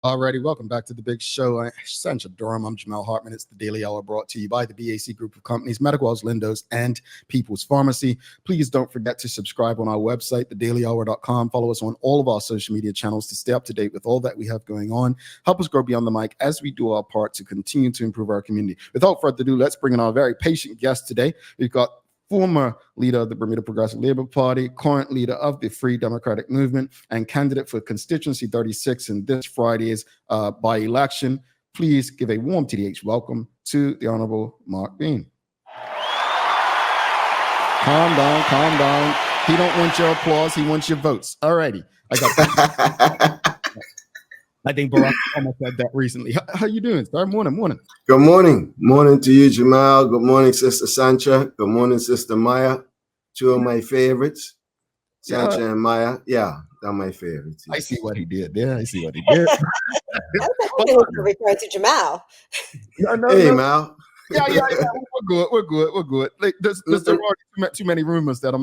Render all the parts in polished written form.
Alrighty, welcome back to the big show. Sancha Durham. I'm Jamel Hartman. It's the Daily Hour brought to you by the BAC Group of Companies, Medical House Lindos, and People's Pharmacy. Please don't forget to subscribe on our website, thedailyhour.com. Follow us on all of our social media channels to stay up to date with all that we have going on. Help us grow beyond the mic as we do our part to continue to improve our community. Without further ado, let's bring in our very patient guest today. We've got former leader of the Bermuda Progressive Labour Party, current leader of the Free Democratic Movement, and candidate for Constituency 36 in this Friday's by-election. Please give a warm TDH welcome to the Honorable Marc Bean. Calm down. He don't want your applause, he wants your votes. All righty. I got that. I think Barack Obama said that recently. How you doing, sir? Morning. Good morning. Morning to you, Jamal. Good morning, Sister Sancha. Good morning, Sister Maya. Two of my favorites, Sancha and Maya. Yeah, they're my favorites. I see what he did there. I was referring to Jamal. No. Mal. Yeah. We're good. Like, there are too many rumors that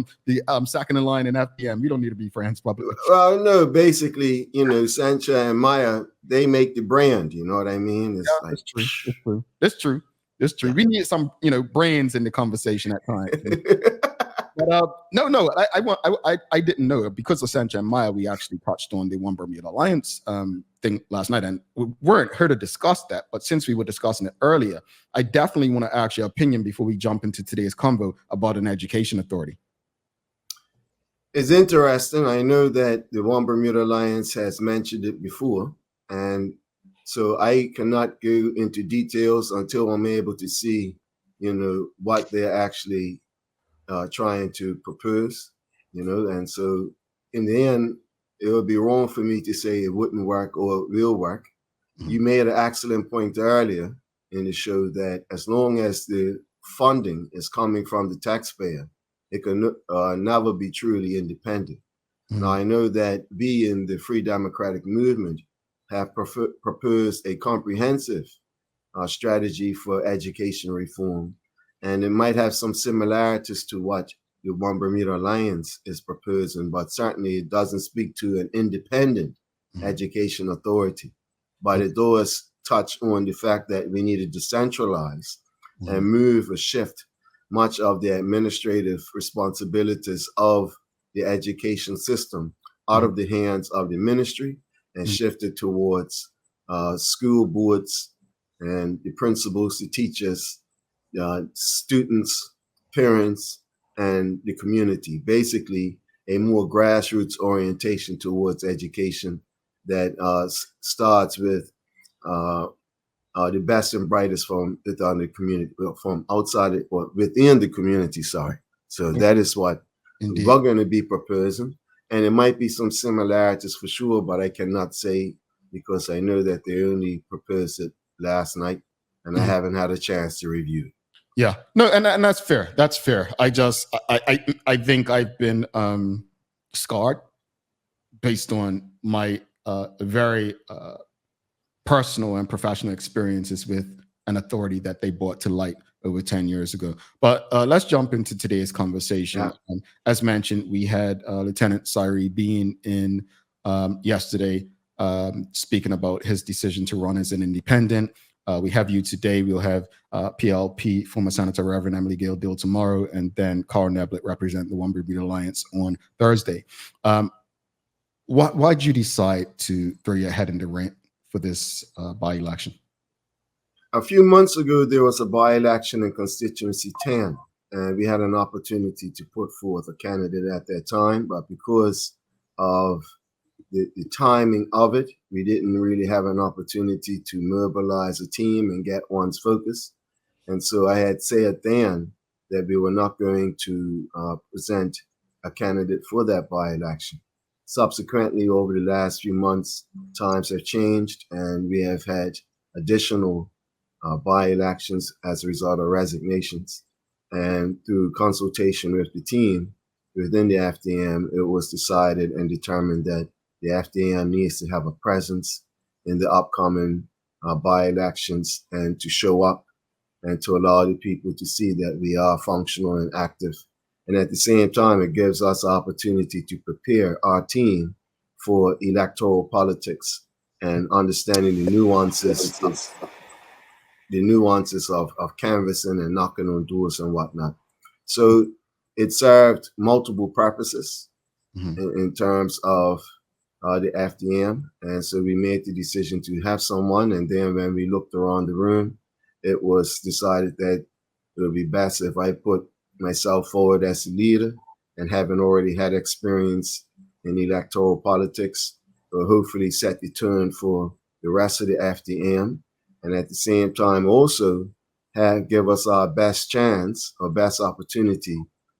I'm second in line in FDM. We don't need to be friends publicly. Well, no, basically, Sancha and Maya, they make the brand. You know what I mean? It's true. Yeah. We need some, brains in the conversation at times. But no, I didn't know. Because of Sancha and Maya, we actually touched on the One Bermuda Alliance thing last night, and we weren't here to discuss that. But since we were discussing it earlier, I definitely want to ask your opinion before we jump into today's convo about an education authority. It's interesting. I know that the One Bermuda Alliance has mentioned it before, and so I cannot go into details until I'm able to see, what they're actually trying to propose, and so in the end, it would be wrong for me to say it wouldn't work or it will work. Mm-hmm. You made an excellent point earlier in the show that as long as the funding is coming from the taxpayer, it can never be truly independent. Mm-hmm. Now, I know that we in the Free Democratic Movement have proposed a comprehensive strategy for education reform. And it might have some similarities to what the One Bermuda Alliance is proposing, but certainly it doesn't speak to an independent education authority. But it does touch on the fact that we need to decentralize and move or shift much of the administrative responsibilities of the education system out of the hands of the ministry and shift it towards school boards and the principals, the teachers, students, parents, and the community. Basically, a more grassroots orientation towards education that starts with the best and brightest from within the community, from outside it, or within the community. Sorry. So that is what we're going to be proposing, and it might be some similarities for sure, but I cannot say because I know that they only proposed it last night, and I haven't had a chance to review it. Yeah, no, and that's fair. That's fair. I think I've been scarred based on my very personal and professional experiences with an authority that they brought to light over 10 years ago. But let's jump into today's conversation. Yeah. As mentioned, we had Lieutenant Marc Bean in yesterday speaking about his decision to run as an independent. We have you today. We'll have PLP, former Senator Reverend Emily Gale Dill tomorrow, and then Carl Neblett represent the One Bermuda Alliance on Thursday. Why'd you decide to throw your head in the ring for this by-election? A few months ago, there was a by-election in Constituency 10, and we had an opportunity to put forth a candidate at that time, but because of the timing of it, we didn't really have an opportunity to mobilize a team and get one's focus. And so I had said then that we were not going to present a candidate for that by-election. Subsequently, over the last few months, times have changed, and we have had additional by-elections as a result of resignations. And through consultation with the team within the FDM, it was decided and determined that the FDM needs to have a presence in the upcoming by-elections and to show up and to allow the people to see that we are functional and active. And at the same time, it gives us an opportunity to prepare our team for electoral politics and understanding the nuances of canvassing and knocking on doors and whatnot. So it served multiple purposes in terms of the FDM. And so we made the decision to have someone. And then when we looked around the room, it was decided that it would be best if I put myself forward as a leader, and having already had experience in electoral politics, will hopefully set the tone for the rest of the FDM. And at the same time, also give us our best chance or best opportunity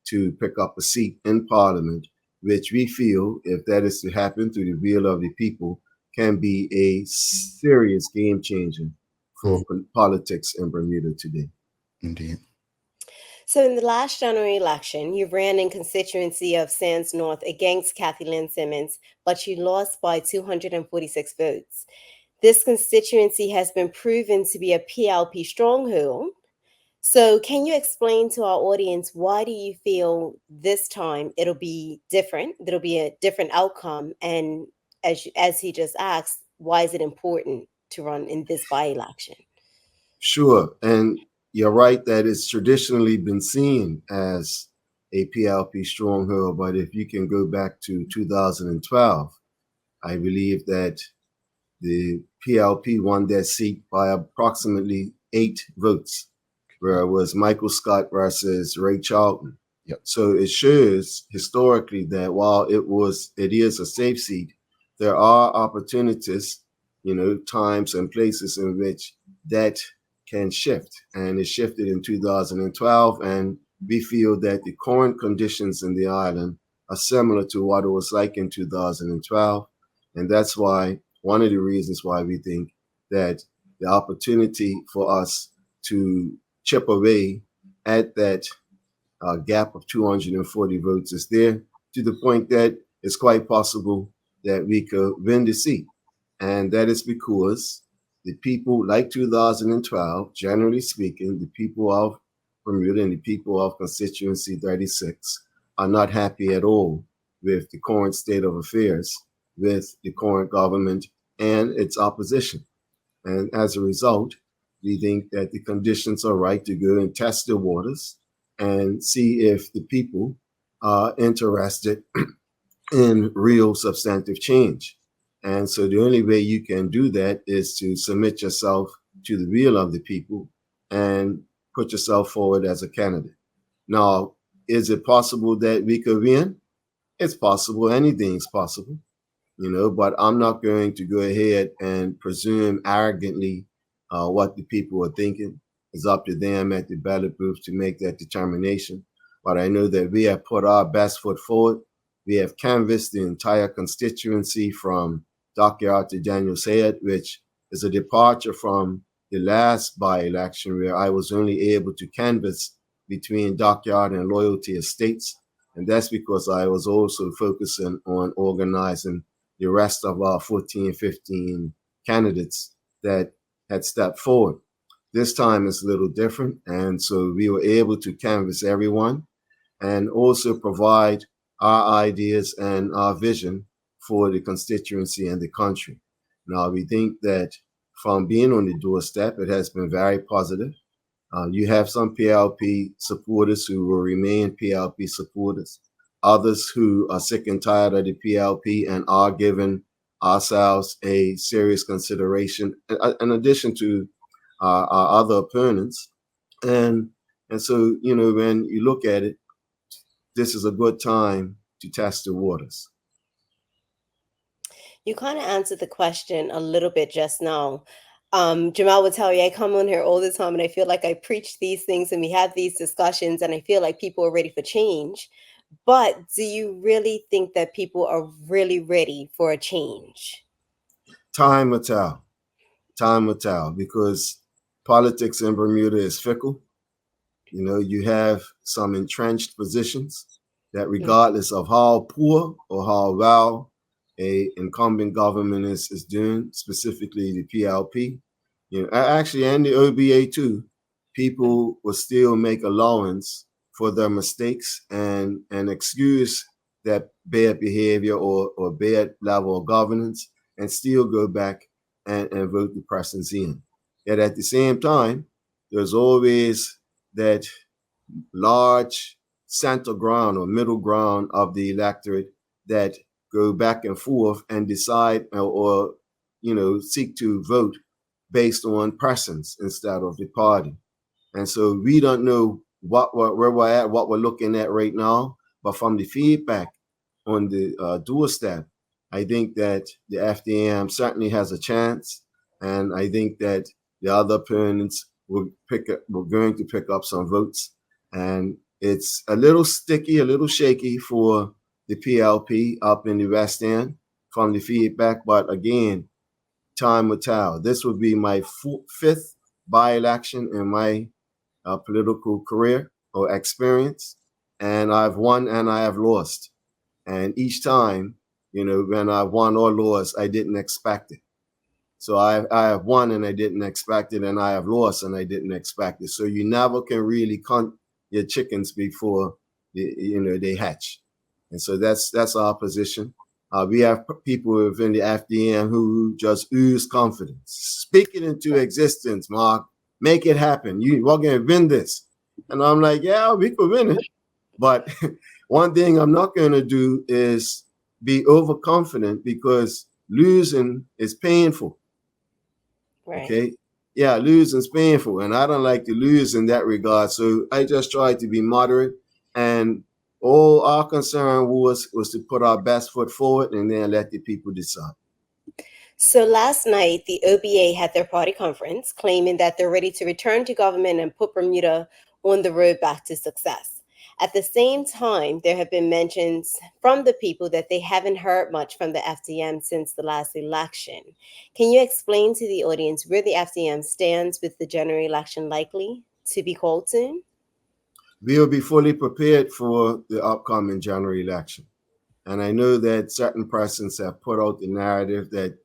to pick up a seat in Parliament, which we feel, if that is to happen through the will of the people, can be a serious game changer for politics in Bermuda today. Indeed. So in the last general election, you ran in constituency of Sands North against Kathy Lynn Simmons, but you lost by 246 votes. This constituency has been proven to be a PLP stronghold. So can you explain to our audience, why do you feel this time it'll be different? There'll be a different outcome. And as he just asked, why is it important to run in this by-election? Sure. And you're right that it's traditionally been seen as a PLP stronghold. But if you can go back to 2012, I believe that the PLP won that seat by approximately 8 votes, where it was Michael Scott versus Ray Charlton. Yep. So it shows historically that while it is a safe seat, there are opportunities, times and places in which that can shift. And it shifted in 2012. And we feel that the current conditions in the island are similar to what it was like in 2012. And that's why one of the reasons why we think that the opportunity for us to chip away at that gap of 240 votes is there, to the point that it's quite possible that we could win the seat. And that is because the people, like 2012, generally speaking, the people of Bermuda and the people of Constituency 36 are not happy at all with the current state of affairs, with the current government and its opposition. And as a result, we think that the conditions are right to go and test the waters and see if the people are interested in real substantive change. And so the only way you can do that is to submit yourself to the will of the people and put yourself forward as a candidate. Now, is it possible that we could win? It's possible. Anything's possible, but I'm not going to go ahead and presume arrogantly what the people are thinking. It's up to them at the ballot booth to make that determination. But I know that we have put our best foot forward. We have canvassed the entire constituency from Dockyard to Daniel's Head, which is a departure from the last by-election, where I was only able to canvass between Dockyard and Loyalty Estates. And that's because I was also focusing on organizing the rest of our 14, 15 candidates that had stepped forward. This time is a little different. And so we were able to canvass everyone and also provide our ideas and our vision for the constituency and the country. Now, we think that from being on the doorstep, it has been very positive. You have some PLP supporters who will remain PLP supporters, others who are sick and tired of the PLP and are giving ourselves a serious consideration, in addition to our other opponents. And so, when you look at it, this is a good time to test the waters. You kind of answered the question a little bit just now. Jamel would tell you, I come on here all the time and I feel like I preach these things and we have these discussions and I feel like people are ready for change. But do you really think that people are really ready for a change? Time will tell. Time will tell, because politics in Bermuda is fickle. You have some entrenched positions that, regardless of how poor or how well a incumbent government is doing, specifically the PLP, actually, and the OBA too, people will still make allowance for their mistakes and excuse that bad behavior or bad level of governance and still go back and vote the persons in. Yet at the same time, there's always that large center ground or middle ground of the electorate that go back and forth and decide or seek to vote based on persons instead of the party. And so we don't know where we're at, what we're looking at right now. But from the feedback on the doorstep, I think that the FDM certainly has a chance. And I think that the other opponents we're going to pick up some votes. And it's a little sticky, a little shaky for the PLP up in the West End from the feedback. But again, time will tell. This will be my fifth by-election in my political career or experience. And I've won and I have lost. And each time, when I won or lost, I didn't expect it. So I have won and I didn't expect it, and I have lost and I didn't expect it. So you never can really count your chickens before they hatch. And so that's our position. We have people within the FDM who just ooze confidence. Speak it into existence, Mark. Make it happen. We're going to win this. And I'm like, yeah, we could win it. But one thing I'm not going to do is be overconfident, because losing is painful. Right. Okay. Yeah, losing is painful. And I don't like to lose in that regard. So I just try to be moderate. And all our concern was to put our best foot forward and then let the people decide. So last night, the OBA had their party conference claiming that they're ready to return to government and put Bermuda on the road back to success. At the same time, there have been mentions from the people that they haven't heard much from the FDM since the last election. Can you explain to the audience where the FDM stands with the general election likely to be called soon? We'll be fully prepared for the upcoming general election. And I know that certain persons have put out the narrative that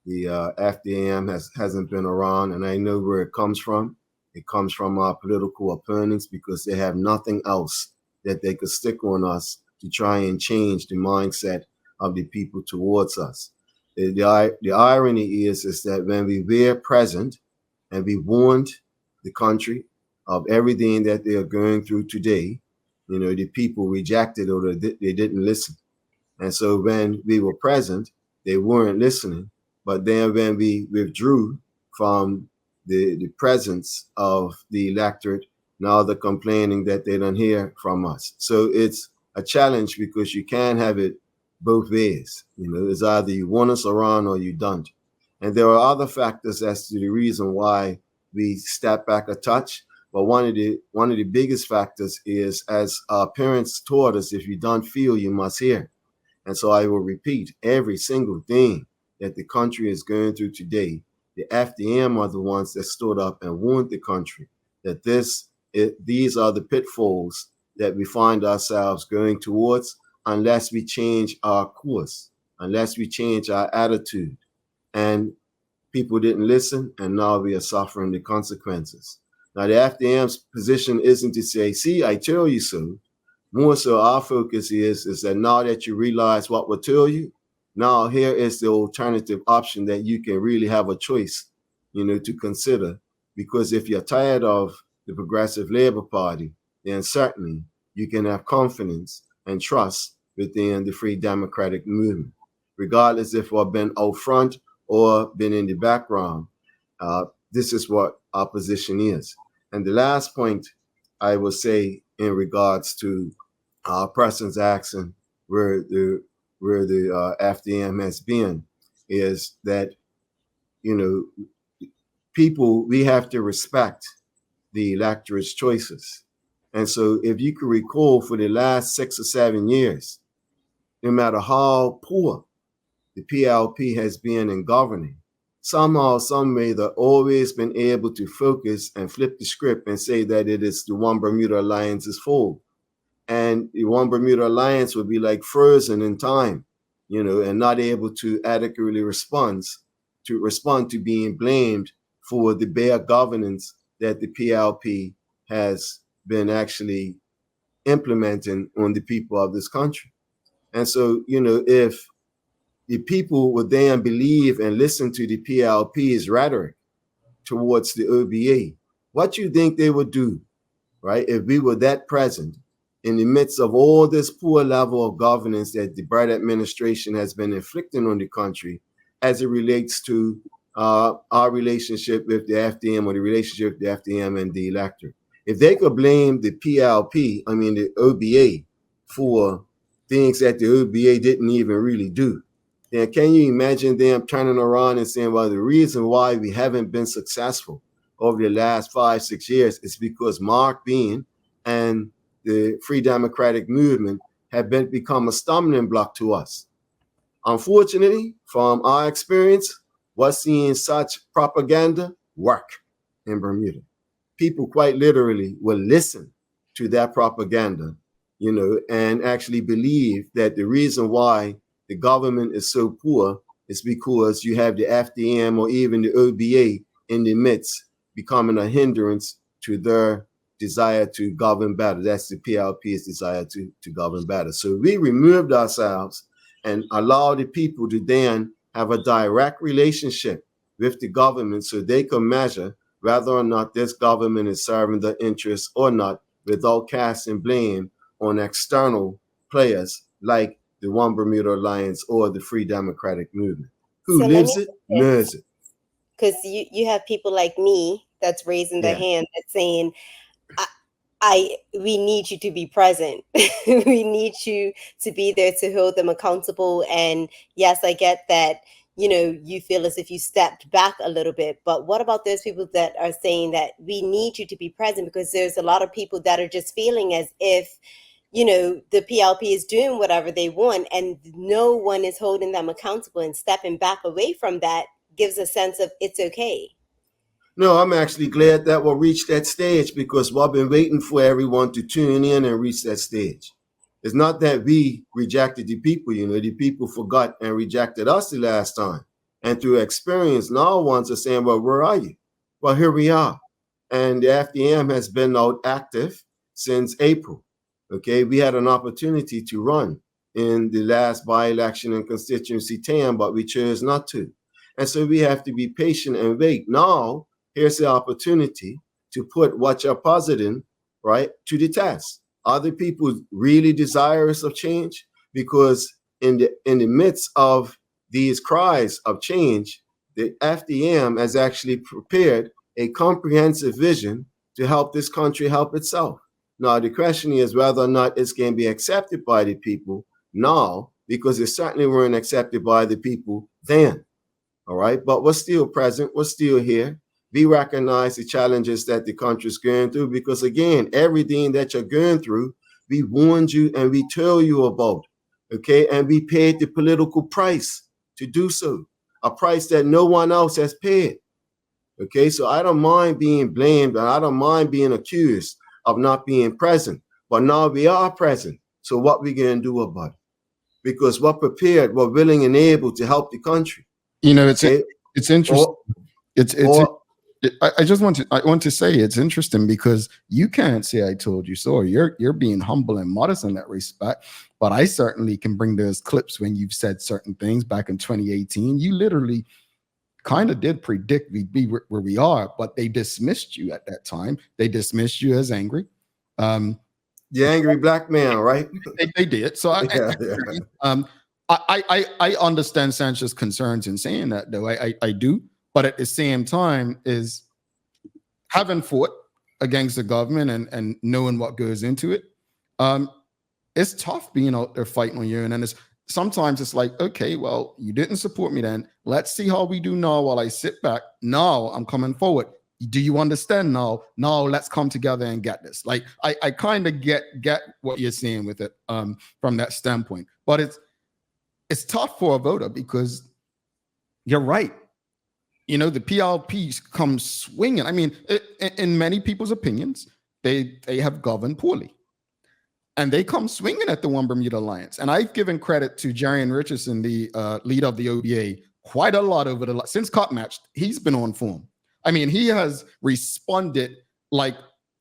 the FDM hasn't been around, and I know where it comes from. It comes from our political opponents, because they have nothing else that they could stick on us to try and change the mindset of the people towards us. The irony is that when we were present and we warned the country of everything that they are going through today, the people rejected or they didn't listen. And so when we were present, they weren't listening. But then when we withdrew from the presence of the electorate, now they're complaining that they don't hear from us. So it's a challenge, because you can't have it both ways. It's either you want us around or you don't. And there are other factors as to the reason why we step back a touch. But one of the biggest factors is, as our parents taught us, if you don't feel, you must hear. And so I will repeat every single thing that the country is going through today. The FDM are the ones that stood up and warned the country that these are the pitfalls that we find ourselves going towards unless we change our course, unless we change our attitude. And people didn't listen, and now we are suffering the consequences. Now, the FDM's position isn't to say, see, I tell you so. More so, our focus is that now that you realize what we tell you, now here is the alternative option that you can really have a choice, to consider. Because if you're tired of the Progressive Labor Party, then certainly you can have confidence and trust within the Free Democratic movement, regardless if we've been out front or been in the background. This is what our position is. And the last point I will say in regards to persons asking where the FDM has been is that, people, we have to respect the electorate's choices. And so if you can recall, for the last 6 or 7 years, no matter how poor the PLP has been in governing, somehow, some way, they've always been able to focus and flip the script and say that it is the One Bermuda Alliance's fault. And the One Bermuda Alliance would be like frozen in time, and not able to adequately respond to being blamed for the bad governance that the PLP has been actually implementing on the people of this country. And so, if the people would then believe and listen to the PLP's rhetoric towards the OBA, what you think they would do, right, if we were that present in the midst of all this poor level of governance that the Biden administration has been inflicting on the country as it relates to our relationship with the FDM, or the relationship with the FDM and the electorate. If they could blame the the OBA, for things that the OBA didn't even really do, then can you imagine them turning around and saying, well, the reason why we haven't been successful over the last 5-6 years is because Marc Bean and the Free Democratic Movement have become a stumbling block to us. Unfortunately, from our experience, we're seeing such propaganda work in Bermuda. People quite literally will listen to that propaganda, and actually believe that the reason why the government is so poor is because you have the FDM or even the OBA in the midst, becoming a hindrance to their desire to govern better. That's the PLP's desire to govern better. So we removed ourselves and allowed the people to then have a direct relationship with the government, so they can measure whether or not this government is serving their interests or not, without casting blame on external players like the One Bermuda Alliance or the Free Democratic Movement. Who So lives it, knows it. Because you have people like me that's raising their hand, that's saying, we need you to be present. We need you to be there to hold them accountable. And yes, I get that, you feel as if you stepped back a little bit, but what about those people that are saying that we need you to be present? Because there's a lot of people that are just feeling as if, the PLP is doing whatever they want and no one is holding them accountable, and stepping back away from that gives a sense of it's okay. No, I'm actually glad that we'll reach that stage, because we've been waiting for everyone to tune in and reach that stage. It's not that we rejected the people, the people forgot and rejected us the last time. And through experience, now ones are saying, well, where are you? Well, here we are. And the FDM has been out active since April. Okay, we had an opportunity to run in the last by-election in Constituency 10, but we chose not to. And so we have to be patient and wait. Now, here's the opportunity to put what you're positing, right, to the test. Are the people really desirous of change? Because in the midst of these cries of change, the FDM has actually prepared a comprehensive vision to help this country help itself. Now, the question is whether or not it's going to be accepted by the people now, because it certainly weren't accepted by the people then. All right, but we're still present. We're still here. We recognize the challenges that the country is going through, because again, everything that you're going through, we warned you and we tell you about, okay? And we paid the political price to do so, a price that no one else has paid, okay? So I don't mind being blamed, and I don't mind being accused of not being present, but now we are present. So what we going to do about it? Because we're prepared, we're willing and able to help the country. It's interesting. I want to say it's interesting, because you can't say I told you so. You're being humble and modest in that respect. But I certainly can bring those clips when you've said certain things back in 2018. You literally kind of did predict we'd be where we are, but they dismissed you at that time. They dismissed you as angry. The angry black man, right? They did. So I understand Sancha's concerns in saying that, though. I do. But at the same time, is having fought against the government and knowing what goes into it, it's tough being out there fighting on your own. And sometimes it's like, okay, well, you didn't support me then. Let's see how we do now while I sit back. Now I'm coming forward. Do you understand now? Now let's come together and get this. Like I kind of get what you're saying with it from that standpoint. But it's tough for a voter, because you're right. The PLP comes swinging. I mean, in many people's opinions, they have governed poorly. And they come swinging at the One Bermuda Alliance. And I've given credit to Jarian Richardson, the leader of the OBA, quite a lot since Cup Match. He's been on form. I mean, he has responded like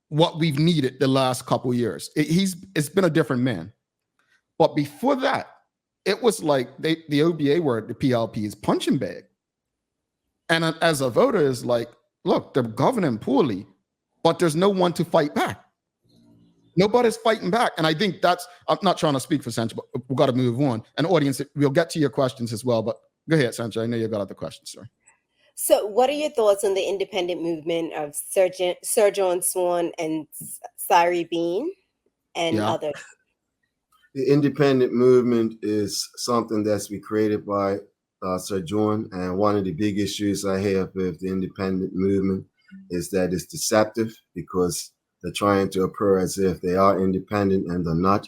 what we've needed the last couple of years. It's been a different man. But before that, it was like the OBA word, the PLP is punching bag. And as a voter is like, look, they're governing poorly, but there's no one to fight back. Nobody's fighting back. And I think I'm not trying to speak for Sancha, but we've got to move on. And audience, we'll get to your questions as well, but go ahead, Sancha. I know you've got other questions, sir. So what are your thoughts on the independent movement of Sir John Swan and Marc Bean and others? The independent movement is something that's been created by Sir John. And one of the big issues I have with the independent movement is that it's deceptive because they're trying to appear as if they are independent and they're not.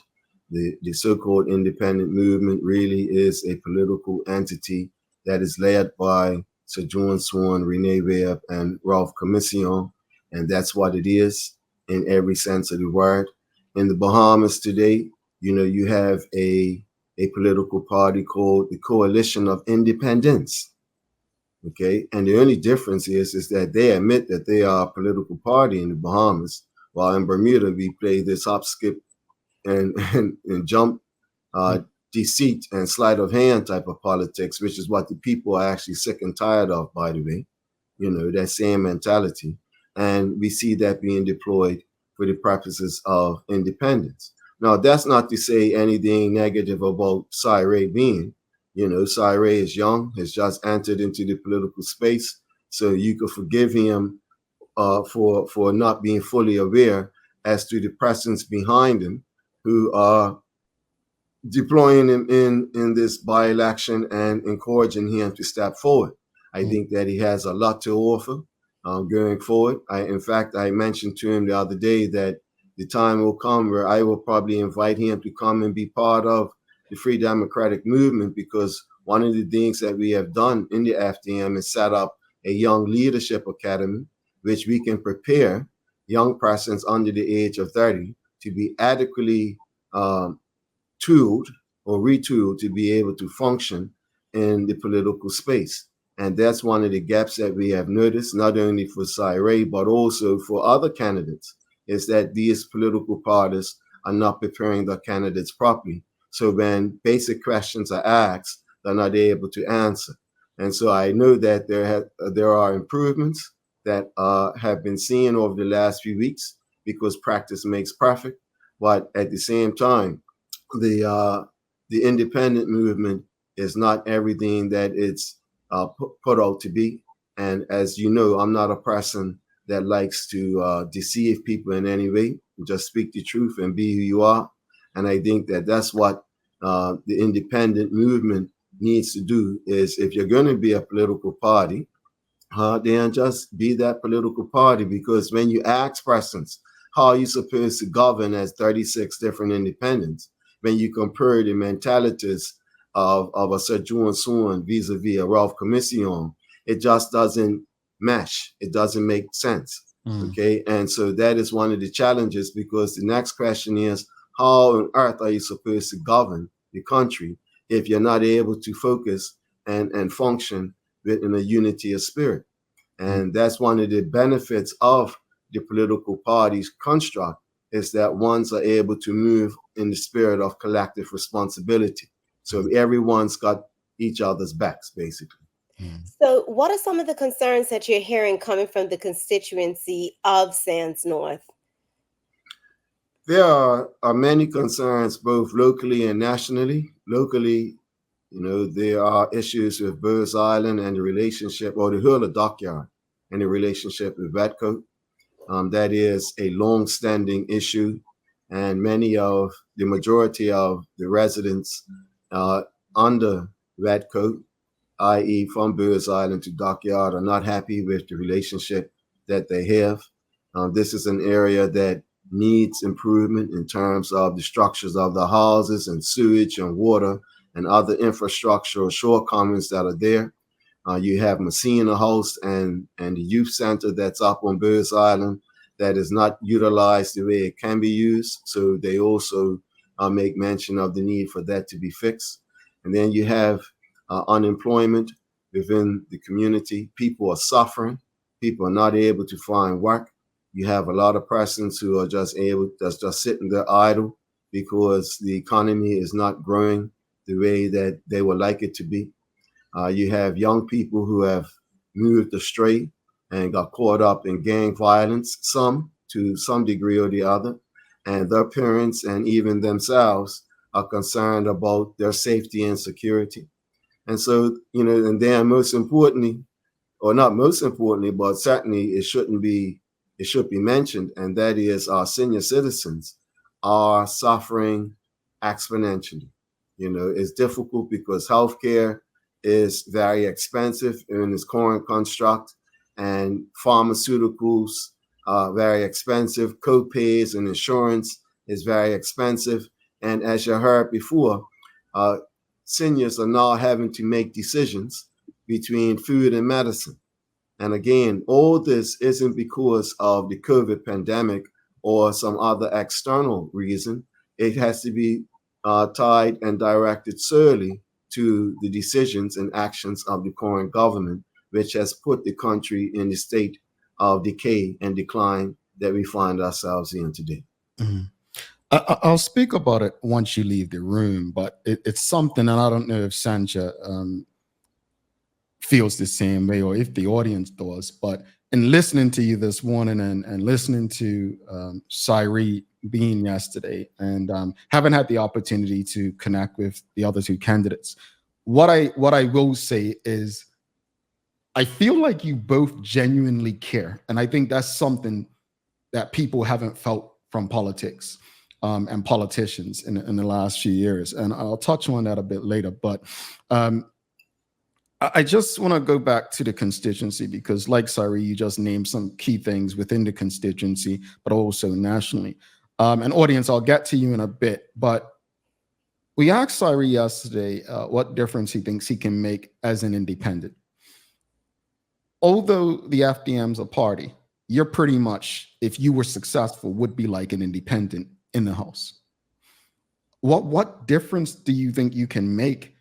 The so-called independent movement really is a political entity that is led by Sir John Swan, Rene Webb, and Ralph Commission, and that's what it is in every sense of the word. In the Bahamas today, you have a political party called the Coalition of Independence. Okay, and the only difference is that they admit that they are a political party in the Bahamas, while in Bermuda we play this hop, skip, and jump, deceit and sleight of hand type of politics, which is what the people are actually sick and tired of, by the way, that same mentality. And we see that being deployed for the purposes of independence. Now, that's not to say anything negative about Marc Bean. Marc is young, has just entered into the political space, so you could forgive him for not being fully aware as to the presence behind him who are deploying him in this by-election and encouraging him to step forward. I think that he has a lot to offer going forward. In fact, I mentioned to him the other day that the time will come where I will probably invite him to come and be part of the Free Democratic Movement, because one of the things that we have done in the FDM is set up a young leadership academy, which we can prepare young persons under the age of 30 to be adequately tooled or retooled to be able to function in the political space. And that's one of the gaps that we have noticed, not only for Marc, but also for other candidates, is that these political parties are not preparing their candidates properly. So when basic questions are asked, they're not able to answer. And so I know that there are improvements that have been seen over the last few weeks, because practice makes perfect. But at the same time, the independent movement is not everything that it's put out to be. And as you know, I'm not a person that likes to deceive people in any way. Just speak the truth and be who you are. And I think that that's what the independent movement needs to do, is if you're going to be a political party, then just be that political party. Because when you ask persons, how are you supposed to govern as 36 different independents, when you compare the mentalities of a Sir John Swan vis-a-vis a Ralph Commission, it just doesn't mesh. It doesn't make sense. Okay. And so that is one of the challenges, because the next question is, how on earth are you supposed to govern the country if you're not able to focus and function within a unity of spirit? And that's one of the benefits of the political parties construct, is that ones are able to move in the spirit of collective responsibility. So everyone's got each other's backs, basically. So what are some of the concerns that you're hearing coming from the constituency of Sands North? There are many concerns, both locally and nationally. Locally, there are issues with Burrs Island and the relationship, or the Hurler Dockyard and the relationship with Redcoat. That is a long-standing issue, and the majority of the residents under Redcoat, i.e. from Burrs Island to Dockyard, are not happy with the relationship that they have. This is an area that needs improvement in terms of the structures of the houses and sewage and water and other infrastructural shortcomings that are there. You have Messina House and the youth center that's up on Burrs Island that is not utilized the way it can be used. So they also make mention of the need for that to be fixed. And then you have unemployment within the community. People are suffering. People are not able to find work. You have a lot of persons who are just sitting there idle because the economy is not growing the way that they would like it to be. You have young people who have moved astray and got caught up in gang violence, some to some degree or the other, and their parents and even themselves are concerned about their safety and security. And so, and then most importantly, or not most importantly, but certainly it should be mentioned, and that is our senior citizens are suffering exponentially. It's difficult because healthcare is very expensive in its current construct, and pharmaceuticals are very expensive. Co-pays and insurance is very expensive. And as you heard before, seniors are now having to make decisions between food and medicine. And again, all this isn't because of the COVID pandemic or some other external reason. It has to be tied and directed solely to the decisions and actions of the current government, which has put the country in the state of decay and decline that we find ourselves in today. Mhm. I'll speak about it once you leave the room, but it's something, and I don't know if Sancha feels the same way or if the audience does, but in listening to you this morning and listening to Cyree Bean yesterday, and haven't had the opportunity to connect with the other two candidates, what I will say is I feel like you both genuinely care, and I think that's something that people haven't felt from politics and politicians in the last few years, and I'll touch on that a bit later. But I just want to go back to the constituency because, like Cyree, you just named some key things within the constituency, but also nationally. And audience, I'll get to you in a bit, but we asked Cyree yesterday what difference he thinks he can make as an independent. Although the FDM's a party, you're pretty much, if you were successful, would be like an independent in the House. What difference do you think you can make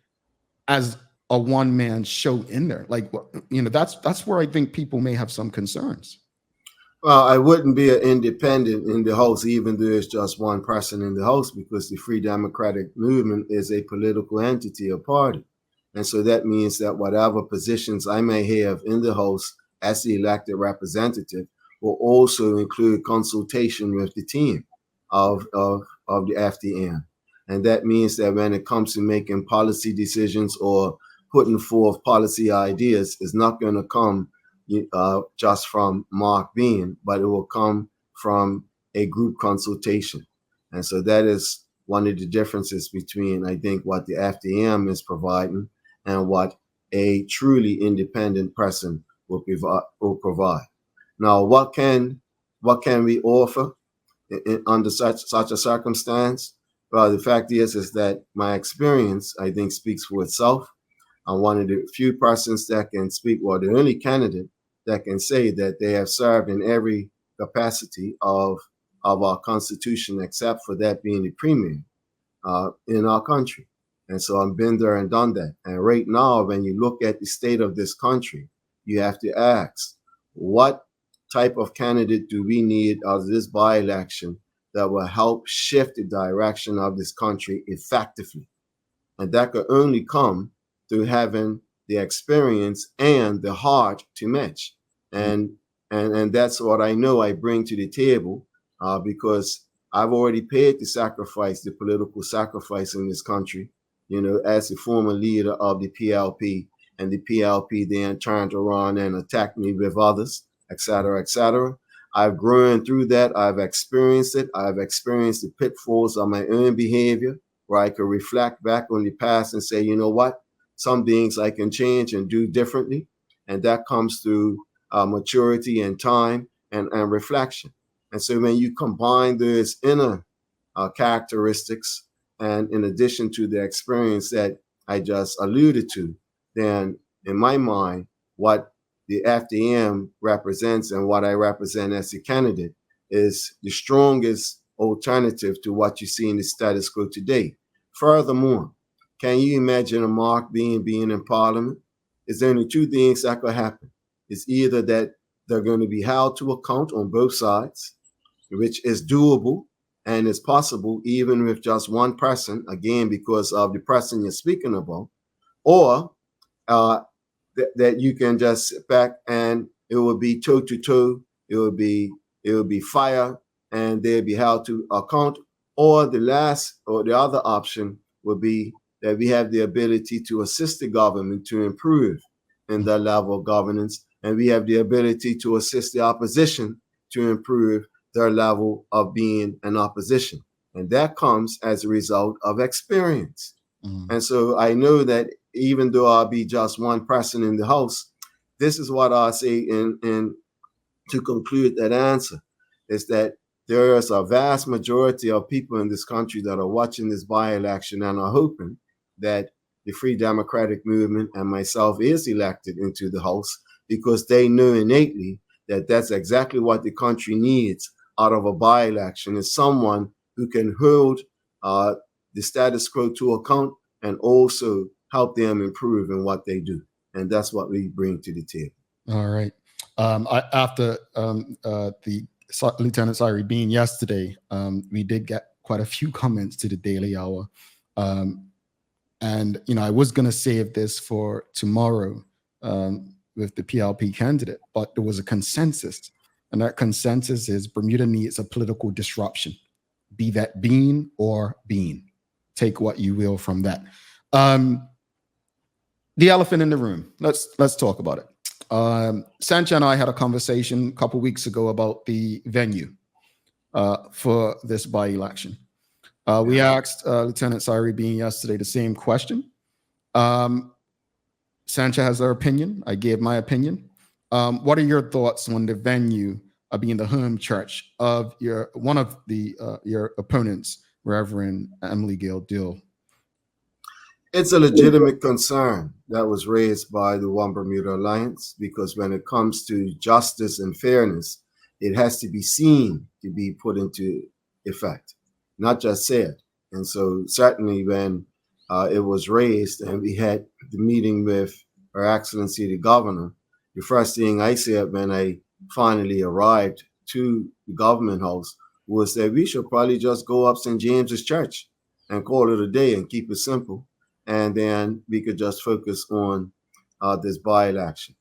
as a one-man show in there? Like, that's where I think people may have some concerns. Well, I wouldn't be an independent in the House, even though there's just one person in the House, because the Free Democratic Movement is a political entity, a party. And so that means that whatever positions I may have in the House as the elected representative will also include consultation with the team of the FDM. And that means that when it comes to making policy decisions or putting forth policy ideas, it's not going to come just from Marc Bean, but it will come from a group consultation. And so that is one of the differences between, I think, what the FDM is providing and what a truly independent person will provide. Now, what can we offer under such a circumstance? Well, the fact is that my experience, I think, speaks for itself. I'm one of the few persons that can speak, well, the only candidate that can say that they have served in every capacity of our Constitution, except for that being the premier in our country. And so I've been there and done that. And right now, when you look at the state of this country, you have to ask, what type of candidate do we need out of this by-election that will help shift the direction of this country effectively? And that could only come through having the experience and the heart to match. And that's what I know I bring to the table because I've already paid the political sacrifice in this country, as the former leader of the PLP, and the PLP then turned around and attacked me with others, et cetera, et cetera. I've grown through that. I've experienced it. I've experienced the pitfalls of my own behavior, where I could reflect back on the past and say, you know what, some things I can change and do differently. And that comes through maturity and time and reflection. And so when you combine those inner characteristics, and in addition to the experience that I just alluded to, then in my mind, what the FDM represents and what I represent as a candidate is the strongest alternative to what you see in the status quo today. Furthermore, can you imagine a Marc Bean being in Parliament? There's only two things that could happen. It's either that they're going to be held to account on both sides, which is doable, And it's possible, even with just one person, again, because of the person you're speaking about, or that you can just sit back and it will be toe to toe. It will be fire, and they'll be held to account. Or the other option would be that we have the ability to assist the government to improve in their level of governance, and we have the ability to assist the opposition to improve their level of being an opposition. And that comes as a result of experience. And so I know that even though I'll be just one person in the House, this is what I'll say in to conclude that answer, is that there is a vast majority of people in this country that are watching this by-election and are hoping that the Free Democratic Movement and myself is elected into the House, because they know innately that that's exactly what the country needs out of a by-election, is someone who can hold the status quo to account and also help them improve in what they do. And that's what we bring to the table. All right. After the Lieutenant Cyril Bean yesterday, we did get quite a few comments to the Daily Hour. And, I was going to save this for tomorrow with the PLP candidate, but there was a consensus. And that consensus is Bermuda needs a political disruption, be that Bean or Bean. Take what you will from that. The elephant in the room. Let's talk about it. Sancha and I had a conversation a couple weeks ago about the venue for this by-election. We asked Lieutenant Cyril Bean yesterday the same question. Sancha has her opinion. I gave my opinion. What are your thoughts on the venue being the home church of one of your opponents, Reverend Emily Gail Dill? It's a legitimate concern that was raised by the One Bermuda Alliance, because when it comes to justice and fairness, it has to be seen to be put into effect, not just said. And so certainly when it was raised and we had the meeting with Her Excellency the Governor, the first thing I said when I finally arrived to the government house was that we should probably just go up St. James's Church and call it a day and keep it simple. And then we could just focus on this by-election.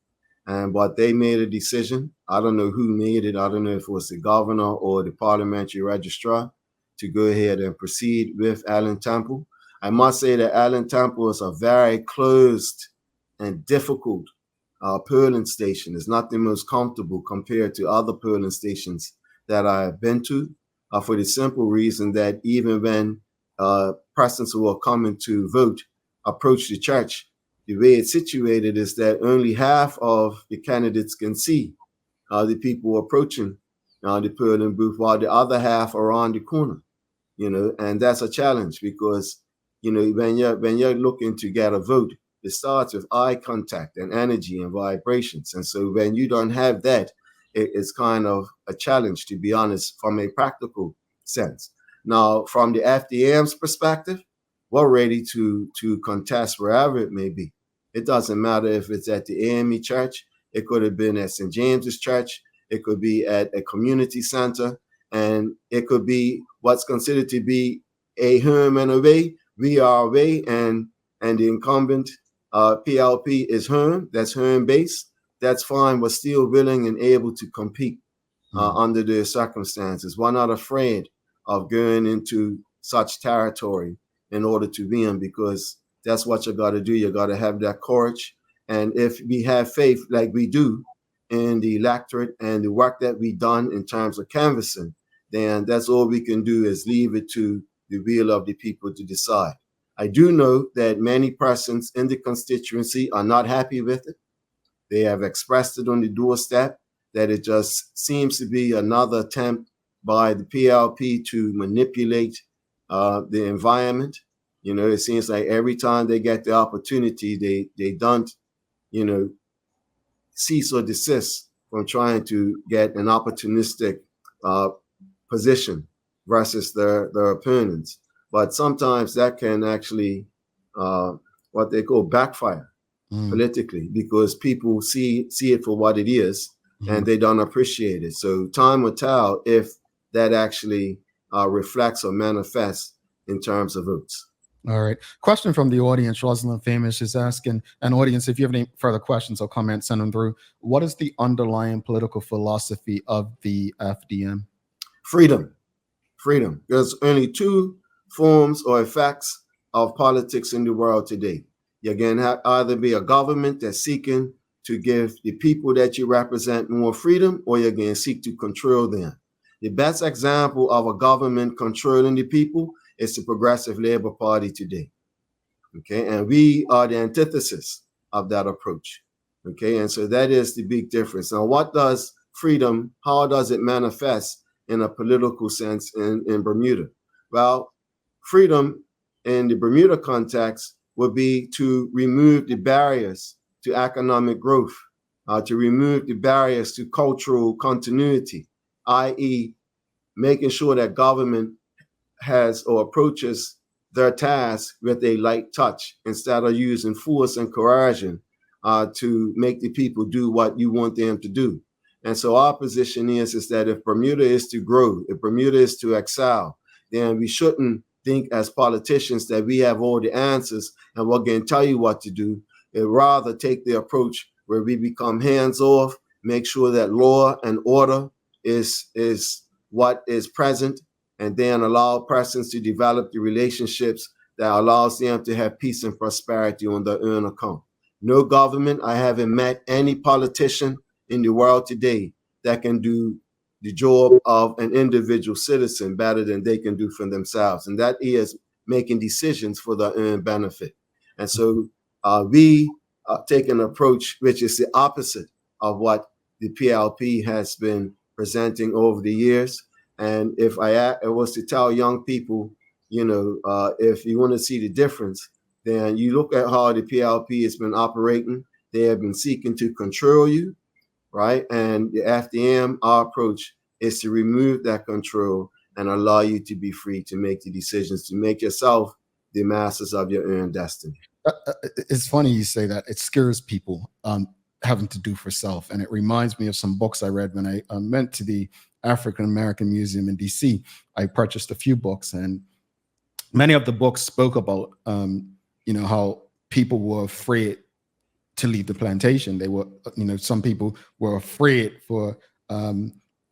But they made a decision. I don't know who made it. I don't know if it was the governor or the parliamentary registrar, to go ahead and proceed with Allen Temple. I must say that Allen Temple is a very closed and difficult polling station. It's not the most comfortable compared to other polling stations that I have been to, for the simple reason that even when persons who are coming to vote approach the church, the way it's situated is that only half of the candidates can see the people approaching the polling booth, while the other half are on the corner. And that's a challenge, because when you're looking to get a vote, it starts with eye contact and energy and vibrations. And so when you don't have that, it's kind of a challenge, to be honest, from a practical sense. Now, from the FDM's perspective, we're ready to contest wherever it may be. It doesn't matter if it's at the AME Church. It could have been at St. James's Church. It could be at a community center. And it could be what's considered to be a home and away. We are away, and the incumbent PLP is home. That's home base. That's fine. We're still willing and able to compete under the circumstances. We're not afraid of going into such territory in order to win, because that's what you got to do. You got to have that courage. And if we have faith like we do in the electorate and the work that we've done in terms of canvassing, then that's all we can do, is leave it to the will of the people to decide. I do know that many persons in the constituency are not happy with it. They have expressed it on the doorstep, that it just seems to be another attempt by the PLP to manipulate the environment. It seems like every time they get the opportunity, they don't, cease or desist from trying to get an opportunistic position versus their opponents. But sometimes that can actually, what they call backfire politically, because people see it for what it is, and they don't appreciate it. So time will tell if that actually reflects or manifests in terms of votes. All right. Question from the audience. Rosalind Famous is asking, an audience, if you have any further questions or comments, send them through. What is the underlying political philosophy of the FDM? Freedom. Freedom. There's only two forms or effects of politics in the world today. You can either be a government that's seeking to give the people that you represent more freedom, or you can seek to control them. The best example of a government controlling the people is the Progressive Labor Party today. Okay, and we are the antithesis of that approach. Okay, and so that is the big difference. Now, what does freedom, how does it manifest in a political sense in Bermuda? Well, freedom in the Bermuda context would be to remove the barriers to economic growth, to remove the barriers to cultural continuity, i.e., making sure that government has or approaches their task with a light touch instead of using force and coercion to make the people do what you want them to do. And so our position is that if Bermuda is to grow, if Bermuda is to excel, then we shouldn't think as politicians that we have all the answers and we're going to tell you what to do. And rather take the approach where we become hands-off, make sure that law and order is what is present, and then allow persons to develop the relationships that allows them to have peace and prosperity on their own account. No government, I haven't met any politician in the world today that can do the job of an individual citizen better than they can do for themselves. And that is making decisions for their own benefit. And so we take an approach which is the opposite of what the PLP has been presenting over the years. And if I was to tell young people, if you want to see the difference, then you look at how the PLP has been operating. They have been seeking to control you, right? And the FDM, our approach is to remove that control and allow you to be free to make the decisions, to make yourself the masters of your own destiny. It's funny you say that. It scares people having to do for self. And it reminds me of some books I read when I went to the African American Museum in DC. I purchased a few books, and many of the books spoke about, how people were afraid to leave the plantation. They were, some people were afraid for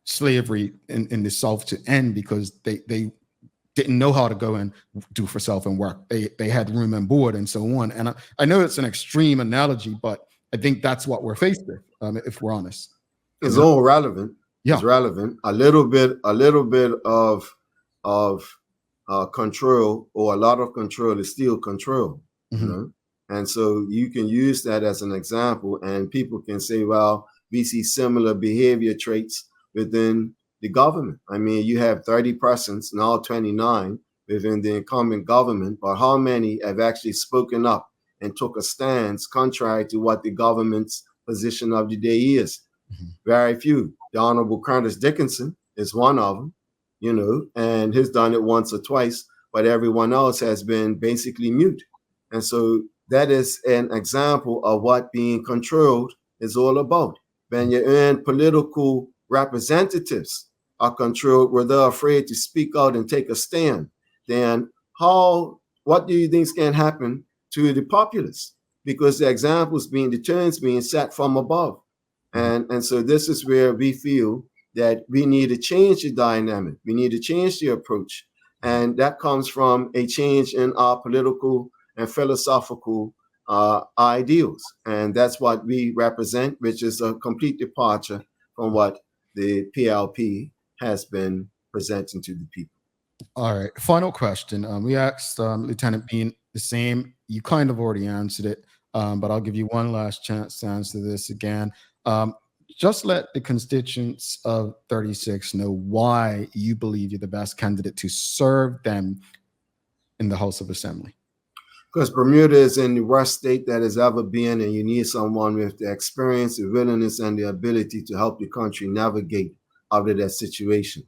slavery in the South to end because they didn't know how to go and do for self and work. They had room and board and so on. And I know it's an extreme analogy, but I think that's what we're faced with, if we're honest. It's all relevant. Yeah. It's relevant. A little bit of control, or a lot of control, is still control. Mm-hmm. And so you can use that as an example, and people can say, well, we see similar behavior traits within the government. I mean, you have 30 persons, now 29 within the incumbent government, but how many have actually spoken up and took a stance contrary to what the government's position of the day is? Mm-hmm. Very few. The Honorable Curtis Dickinson is one of them, and he's done it once or twice, but everyone else has been basically mute. And so that is an example of what being controlled is all about. When your own political representatives are controlled, where they're afraid to speak out and take a stand, then what do you think can happen to the populace? Because the examples the turns being set from above. And so this is where we feel that we need to change the dynamic. We need to change the approach. And that comes from a change in our political and philosophical ideals. And that's what we represent, which is a complete departure from what the PLP has been presenting to the people. All right. Final question. We asked Lieutenant Bean the same. You kind of already answered it, but I'll give you one last chance to answer this again. Just let the constituents of 36 know why you believe you're the best candidate to serve them in the House of Assembly. Because Bermuda is in the worst state that has ever been, and you need someone with the experience, the willingness, and the ability to help the country navigate out of that situation.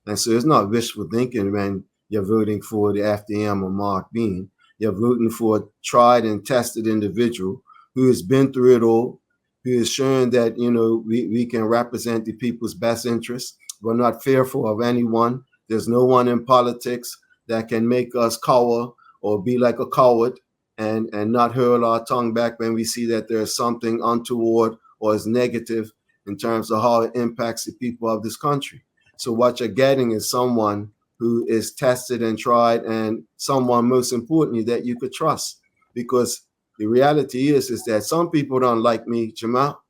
And so it's not wishful thinking when you're voting for the FDM or Marc Bean. You're voting for a tried and tested individual who has been through it all, who is showing that, we can represent the people's best interests. We're not fearful of anyone. There's no one in politics that can make us cower or be like a coward and not hurl our tongue back when we see that there's something untoward or is negative in terms of how it impacts the people of this country. So what you're getting is someone who is tested and tried, and someone, most importantly, that you could trust. Because the reality is that some people don't like me, Jamal.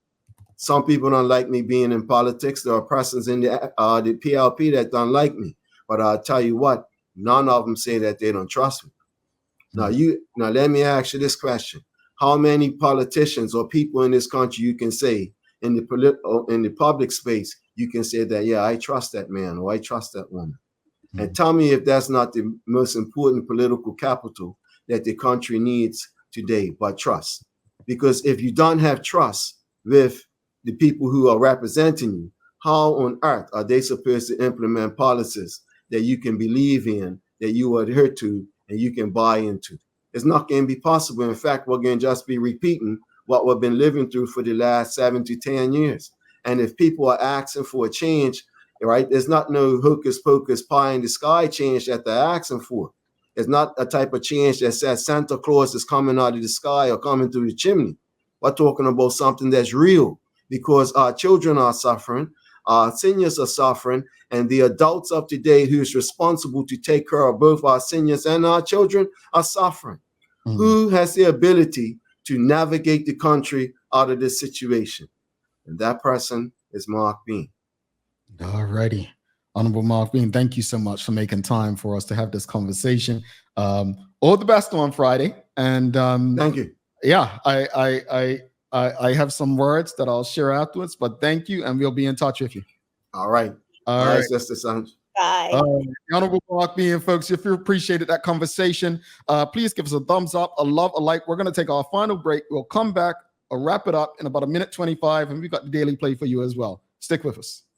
Some people don't like me being in politics. There are persons in the PLP that don't like me. But I'll tell you what, none of them say that they don't trust me. Now let me ask you this question. How many politicians or people in this country you can say in the public space, you can say that, yeah, I trust that man or I trust that woman? And tell me if that's not the most important political capital that the country needs today, but trust. Because if you don't have trust with the people who are representing you, how on earth are they supposed to implement policies that you can believe in, that you adhere to, and you can buy into? It's not going to be possible. In fact, we're going to just be repeating what we've been living through for the last 7 to 10 years. And if people are asking for a change, right, there's not no hocus pocus pie in the sky change that they're asking for. It's not a type of change that says Santa Claus is coming out of the sky or coming through the chimney. We're talking about something that's real, because our children are suffering, our seniors are suffering, and the adults of today who's responsible to take care of both our seniors and our children are suffering. Who has the ability to navigate the country out of this situation? And that person is Marc Bean. All righty. Honorable Marc Bean, thank you so much for making time for us to have this conversation. All the best on Friday. And thank you. Yeah, I have some words that I'll share afterwards, but thank you, and we'll be in touch with you. All right. All right, Sister Sancha. Bye. Honorable Marc Bean, folks, if you appreciated that conversation, please give us a thumbs up, a love, a like. We're going to take our final break. We'll come back, wrap it up in about 1:25, and we've got the daily play for you as well. Stick with us.